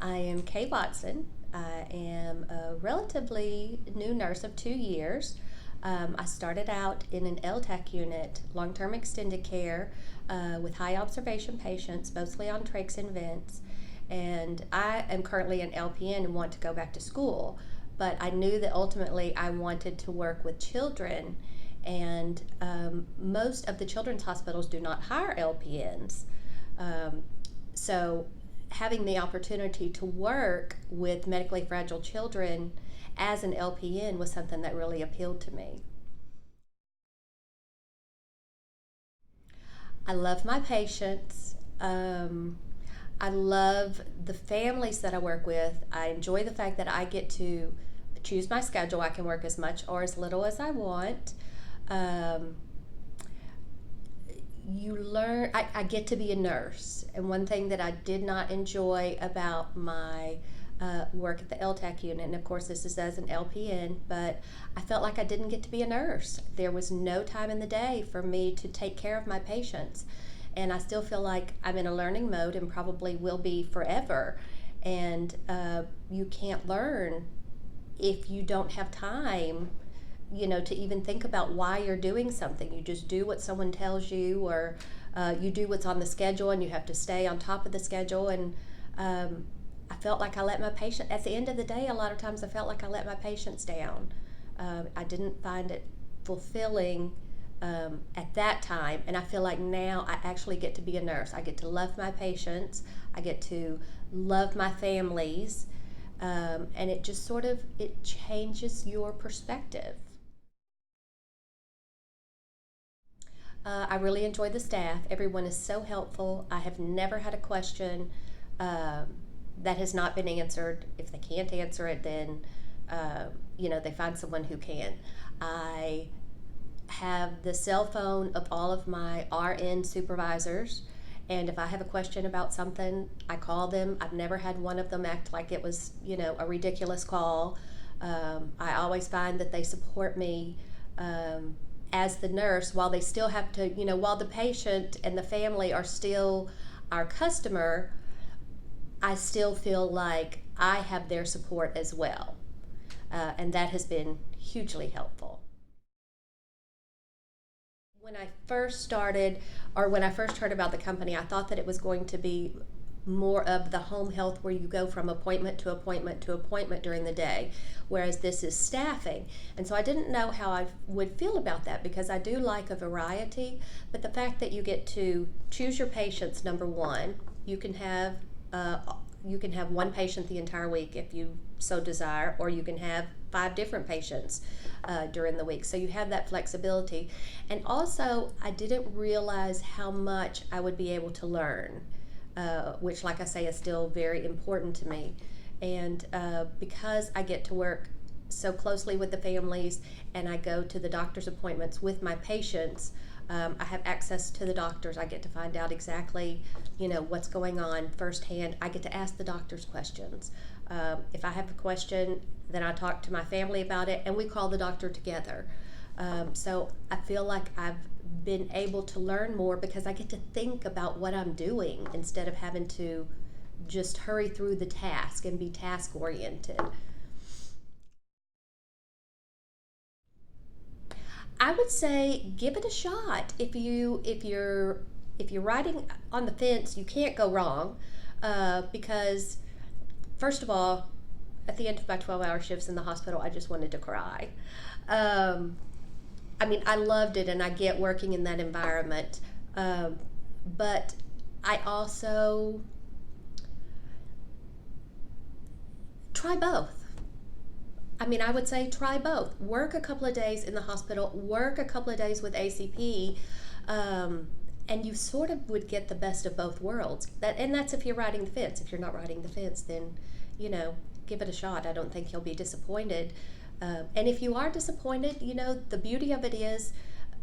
I am Kay Watson. I am a relatively new nurse of 2 years. I started out in an LTAC unit, long term extended care, with high observation patients, mostly on trachs and vents. And I am currently an LPN and want to go back to school. But I knew that ultimately I wanted to work with children, and most of the children's hospitals do not hire LPNs. So having the opportunity to work with medically fragile children as an LPN was something that really appealed to me. I love my patients. I love the families that I work with. I enjoy the fact that I get to choose my schedule. I can work as much or as little as I want. Um, you learn, I get to be a nurse. And one thing that I did not enjoy about my work at the LTAC unit, and of course this is as an LPN, but I felt like I didn't get to be a nurse. There was no time in the day for me to take care of my patients. And I still feel like I'm in a learning mode and probably will be forever. And you can't learn if you don't have time, to even think about why you're doing something. You just do what someone tells you, or you do what's on the schedule, and you have to stay on top of the schedule. And I felt like I let my patient, at the end of the day, a lot of times I felt like I let my patients down. I didn't find it fulfilling at that time, and I feel like now I actually get to be a nurse. I get to love my patients, I get to love my families, and it just sort of, it changes your perspective. I really enjoy the staff. Everyone is so helpful. I have never had a question um, that has not been answered. If they can't answer it, then they find someone who can. I have the cell phone of all of my RN supervisors, and if I have a question about something, I call them. I've never had one of them act like it was, a ridiculous call. I always find that they support me as the nurse, while they still have to, while the patient and the family are still our customer, I still feel like I have their support as well. And that has been hugely helpful. When I first started, or when I first heard about the company, I thought that it was going to be more of the home health, where you go from appointment to appointment to appointment during the day, whereas this is staffing. And so I didn't know how I would feel about that, because I do like a variety. But the fact that you get to choose your patients, number one, uh, you can have one patient the entire week if you so desire, or you can have 5 different patients during the week. So you have that flexibility. And also, I didn't realize how much I would be able to learn, which, like I say, is still very important to me. And because I get to work so closely with the families, and I go to the doctor's appointments with my patients, I have access to the doctors. I get to find out exactly, what's going on firsthand. I get to ask the doctors questions. If I have a question, then I talk to my family about it, and we call the doctor together. So I feel like I've been able to learn more, because I get to think about what I'm doing instead of having to just hurry through the task and be task oriented. I would say give it a shot. If you're riding on the fence, you can't go wrong, because first of all, at the end of my 12-hour shifts in the hospital, I just wanted to cry. Um, I mean, I loved it, and I get working in that environment, but I also try both. I mean, I would say try both. Work a couple of days in the hospital, work a couple of days with ACP, um, and you sort of would get the best of both worlds. And that's if you're riding the fence. If you're not riding the fence, then give it a shot. I don't think you'll be disappointed. And if you are disappointed, the beauty of it is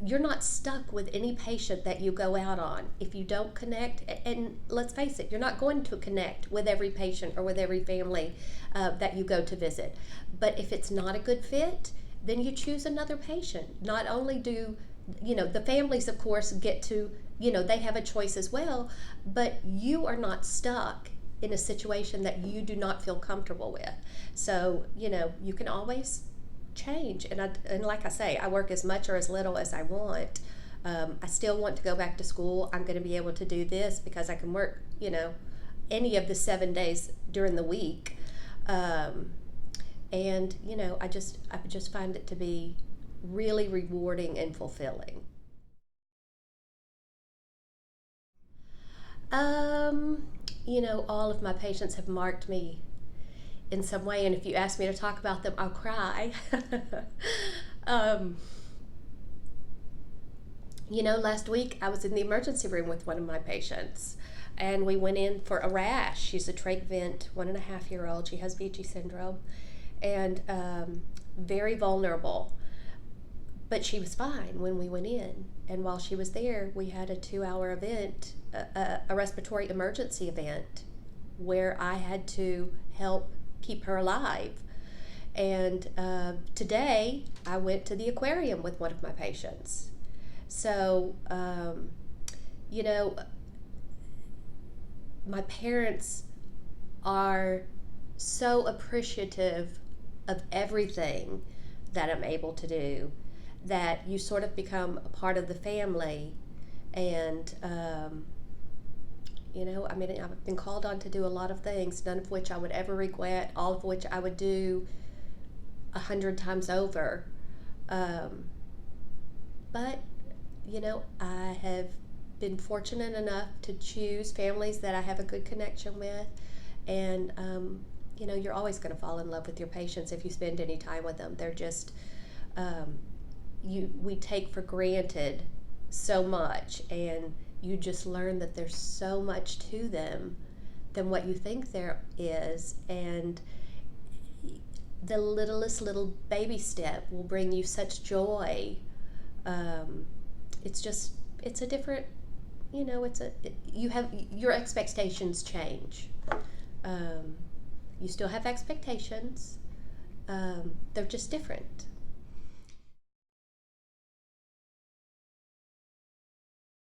you're not stuck with any patient that you go out on. If you don't connect, and let's face it, you're not going to connect with every patient or with every family that you go to visit. But if it's not a good fit, then you choose another patient. Not only do, the families, of course, get to, they have a choice as well, but you are not stuck in a situation that you do not feel comfortable with. So, you can always change. And like I say, I work as much or as little as I want. I still want to go back to school. I'm going to be able to do this because I can work, any of the 7 days during the week. And, I just find it to be really rewarding and fulfilling. All of my patients have marked me in some way, and if you ask me to talk about them, I'll cry. um, Last week I was in the emergency room with one of my patients, and we went in for a rash. She's a trach vent, 1.5-year-old. She has VG syndrome, and very vulnerable. But she was fine when we went in. And while she was there, we had a 2-hour event, a respiratory emergency event, where I had to help keep her alive. And today, I went to the aquarium with one of my patients. So, my parents are so appreciative of everything that I'm able to do, that you sort of become a part of the family. And I've been called on to do a lot of things, none of which I would ever regret, all of which I would do 100 times over. But I have been fortunate enough to choose families that I have a good connection with. And you're always going to fall in love with your patients if you spend any time with them. They're just we take for granted so much, and you just learn that there's so much to them than what you think there is. And the littlest little baby step will bring you such joy. It's a different, you have, your expectations change. You still have expectations. They're just different.